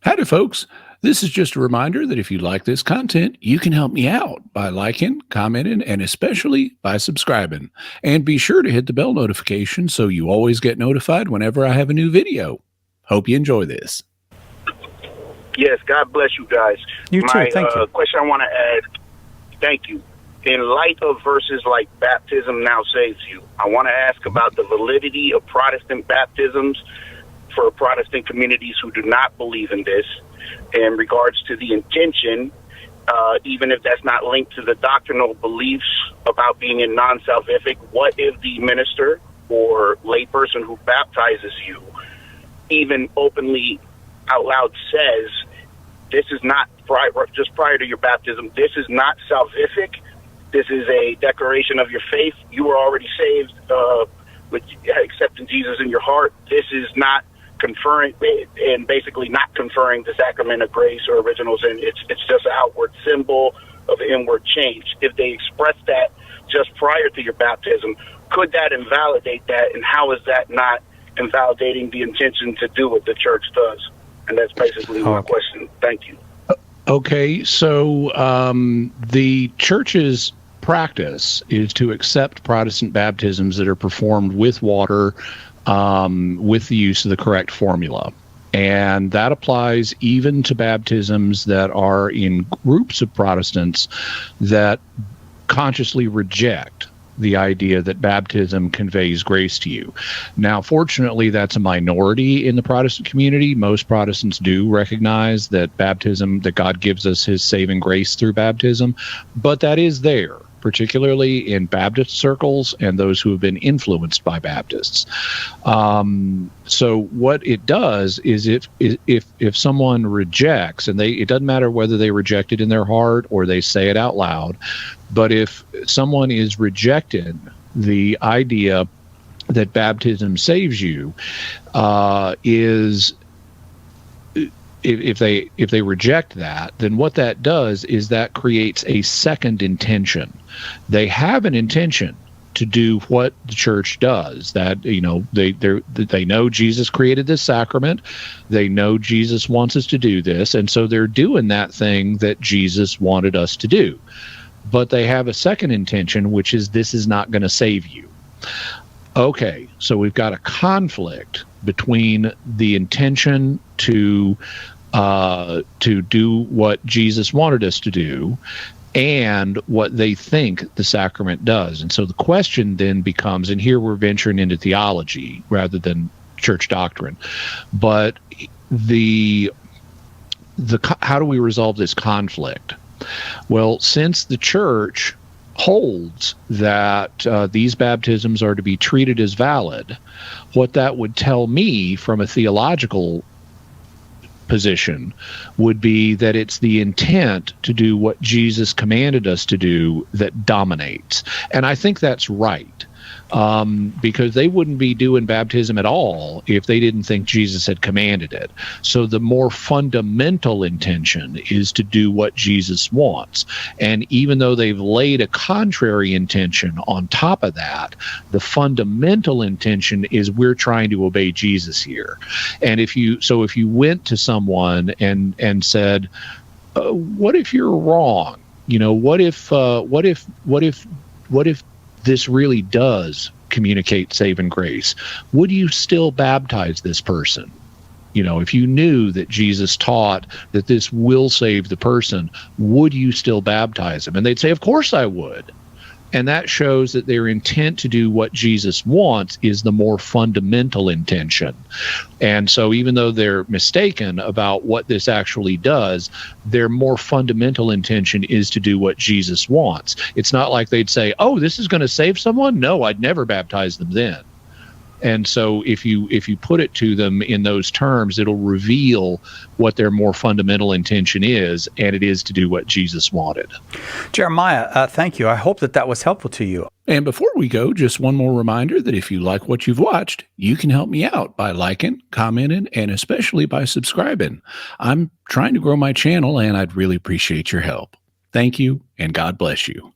Howdy, folks. This is just a reminder that if you like this content, you can help me out by liking, commenting, and especially by subscribing. And be sure to hit the bell notification so you always get notified whenever I have a new video. Hope you enjoy this. Yes, God bless you guys. You too, thank you. Question I want to ask, thank you. In light of verses like baptism now saves you, I want to ask about the validity of Protestant baptisms for Protestant communities who do not believe in this, in regards to the intention, even if that's not linked to the doctrinal beliefs about being in non-salvific. What if the minister or layperson who baptizes you even openly out loud says, this is not, just prior to your baptism, this is not salvific, this is a declaration of your faith, you were already saved with accepting Jesus in your heart, this is not conferring, and basically not conferring the sacrament of grace or original sin, it's just an outward symbol of inward change. If they express that just prior to your baptism, could that invalidate that, and how is that not invalidating the intention to do what the church does? And that's basically my question. Thank you. Okay, so the church's practice is to accept Protestant baptisms that are performed with water with the use of the correct formula. And that applies even to baptisms that are in groups of Protestants that consciously reject the idea that baptism conveys grace to you. Now, fortunately, that's a minority in the Protestant community. Most Protestants do recognize that baptism, that God gives us his saving grace through baptism, but that is there, particularly in Baptist circles and those who have been influenced by Baptists. So what it does is if someone rejects, and it doesn't matter whether they reject it in their heart or they say it out loud, but if someone is rejecting the idea that baptism saves you, if they reject that, then what that does is that creates a second intention. They have an intention to do what the church does. That, they know Jesus created this sacrament. They know Jesus wants us to do this, and so they're doing that thing that Jesus wanted us to do. But they have a second intention, which is this is not going to save you. Okay, so we've got a conflict between the intention to do what Jesus wanted us to do and what they think the sacrament does. And so the question then becomes, and here we're venturing into theology rather than church doctrine, but how do we resolve this conflict? Well, since the church holds that these baptisms are to be treated as valid, what that would tell me from a theological position would be that it's the intent to do what Jesus commanded us to do that dominates. And I think that's right. Because they wouldn't be doing baptism at all if they didn't think Jesus had commanded it. So the more fundamental intention is to do what Jesus wants. And even though they've laid a contrary intention on top of that, the fundamental intention is we're trying to obey Jesus here. And if you went to someone and said, what if you're wrong? What if this really does communicate saving grace? Would you still baptize this person? If you knew that Jesus taught that this will save the person, would you still baptize them? And they'd say, of course I would. And that shows that their intent to do what Jesus wants is the more fundamental intention. And so even though they're mistaken about what this actually does, their more fundamental intention is to do what Jesus wants. It's not like they'd say, oh, this is going to save someone? No, I'd never baptize them then. And so if you put it to them in those terms, it'll reveal what their more fundamental intention is, and it is to do what Jesus wanted. Jeremiah, thank you. I hope that was helpful to you. And before we go, just one more reminder that if you like what you've watched, you can help me out by liking, commenting, and especially by subscribing. I'm trying to grow my channel, and I'd really appreciate your help. Thank you, and God bless you.